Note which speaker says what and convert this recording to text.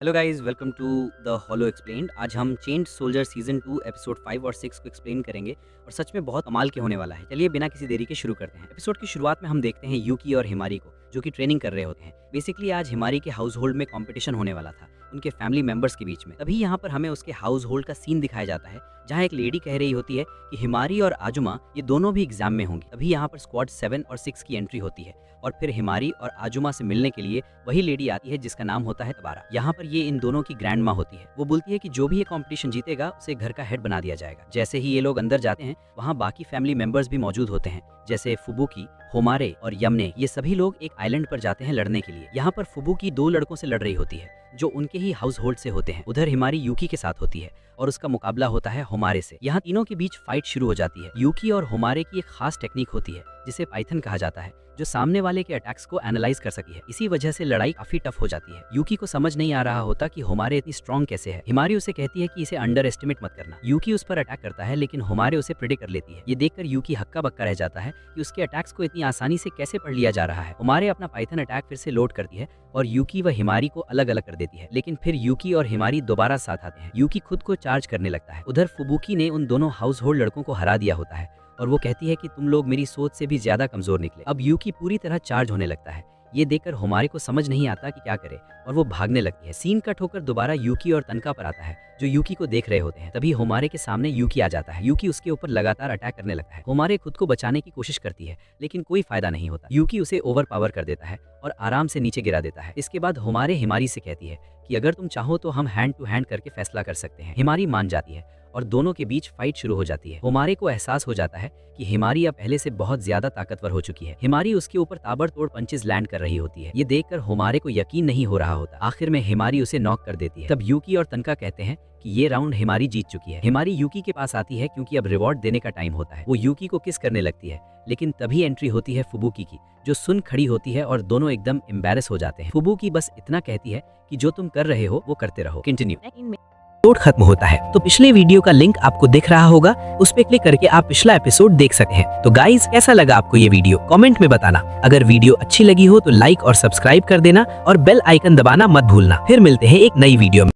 Speaker 1: Hello guys, welcome to the hollow explained. आज हम changed soldier season 2 episode 5 और 6 को एक्सप्लेन करेंगे और सच में बहुत कमाल के होने वाला है। चलिए बिना किसी देरी के शुरू करते हैं। एपिसोड की शुरुआत में हम देखते हैं यूकी और हिमारी को, जो कि ट्रेनिंग कर रहे होते हैं। बेसिकली आज हिमारी के हाउस होल्ड में कंपटीशन होने वाला था उनके फैमिली मेंबर्स के बीच में। तभी यहाँ पर हमें उसके हाउस होल्ड का सीन दिखाया जाता है, जहाँ एक लेडी कह रही होती है कि हिमारी और आजुमा ये दोनों भी एग्जाम में होंगी। तभी यहाँ पर स्क्वाड 7 और 6 की एंट्री होती है और फिर हिमारी और आजुमा से मिलने के लिए वही लेडी आती है जिसका नाम होता है तबारा। यहाँ पर ये इन दोनों की ग्रैंड माँ होती है। वो बोलती है कि जो भी ये कंपटीशन जीतेगा उसे घर का हेड बना दिया जाएगा। जैसे ही ये लोग अंदर जाते हैं, वहाँ बाकी फैमिली मेंबर्स भी मौजूद होते हैं, जैसे फुबुकी, होमारे और यमने। ये सभी लोग एक आइलैंड पर जाते हैं लड़ने के लिए। यहाँ पर फुबुकी 2 लड़कों से लड़ रही होती है जो उनके ही हाउस होल्ड से होते हैं। उधर हिमारी यूकी के साथ होती है और उसका मुकाबला होता है होमारे से। यहाँ तीनों के बीच फाइट शुरू हो जाती है। यूकी और होमारे की एक खास टेक्निक होती है जिसे पाइथन कहा जाता है, जो सामने वाले के अटैक्स को एनालाइज कर सकी है। इसी वजह से लड़ाई काफी टफ हो जाती है। यूकी को समझ नहीं आ रहा होता कि होमारे इतनी स्ट्रॉन्ग कैसे है। हिमारी उसे कहती है कि इसे अंडर एस्टिमेट मत करना। यूकी उस पर अटैक करता है, लेकिन होमारे उसे प्रिडिक्ट कर लेती है। ये देखकर यूकी हक्का बक्का रह जाता है कि उसके अटैक्स को इतनी आसानी से कैसे पढ़ लिया जा रहा है। होमारे अपना पाइथन अटैक फिर से लोड करती है और यूकी व हिमारी को अलग अलग कर देती है, लेकिन फिर यूकी और हिमारी दोबारा साथ आते हैं। यूकी खुद को चार्ज करने लगता है। उधर फुबुकी ने उन दोनों हाउस होल्ड लड़कों को हरा दिया होता है और वो कहती है कि तुम लोग मेरी सोच से भी ज्यादा कमजोर निकले। अब यूकी पूरी तरह चार्ज होने लगता है। ये देखकर होमारे को समझ नहीं आता कि क्या करे और वो भागने लगती है। सीन कट होकर दोबारा यूकी और तनका पर आता है, जो यूकी को देख रहे होते हैं। तभी होमारे के सामने यूकी आ जाता है। यूकी उसके ऊपर लगातार अटैक करने लगता है। होमारे खुद को बचाने की कोशिश करती है, लेकिन कोई फायदा नहीं होता। यूकी उसे ओवर पावर कर देता है और आराम से नीचे गिरा देता है। इसके बाद होमारे हिमारी से कहती है कि अगर तुम चाहो तो हम हैंड टू हैंड करके फैसला कर सकते हैं। हिमारी मान जाती है और दोनों के बीच फाइट शुरू हो जाती है। होमारे को एहसास हो जाता है कि हिमारी अब पहले से बहुत ज्यादा ताकतवर हो चुकी है। हिमारी उसके ऊपर ताबड़तोड़ पंचेस लैंड कर रही होती है। ये देखकर होमारे को यकीन नहीं हो रहा होता। आखिर में हिमारी उसे नॉक कर देती है। तब यूकी और तनका कहते हैं कि ये राउंड हिमारी जीत चुकी है। हिमारी यूकी के पास आती है क्योंकि अब रिवॉर्ड देने का टाइम होता है। वो यूकी को किस करने लगती है, लेकिन तभी एंट्री होती है फुबुकी की, जो सुन खड़ी होती है और दोनों एकदम एम्बैरेस हो जाते हैं। फुबुकी बस इतना कहती है कि जो तुम कर रहे हो वो करते रहो, कंटिन्यू। एपिसोड खत्म होता है तो पिछले वीडियो का लिंक आपको दिख रहा होगा, उस पे क्लिक करके आप पिछला एपिसोड देख सकते हैं। तो गाइस, कैसा लगा आपको ये वीडियो कमेंट में बताना। अगर वीडियो अच्छी लगी हो तो लाइक और सब्सक्राइब कर देना और बेल आइकन दबाना मत भूलना। फिर मिलते हैं एक नई वीडियो में।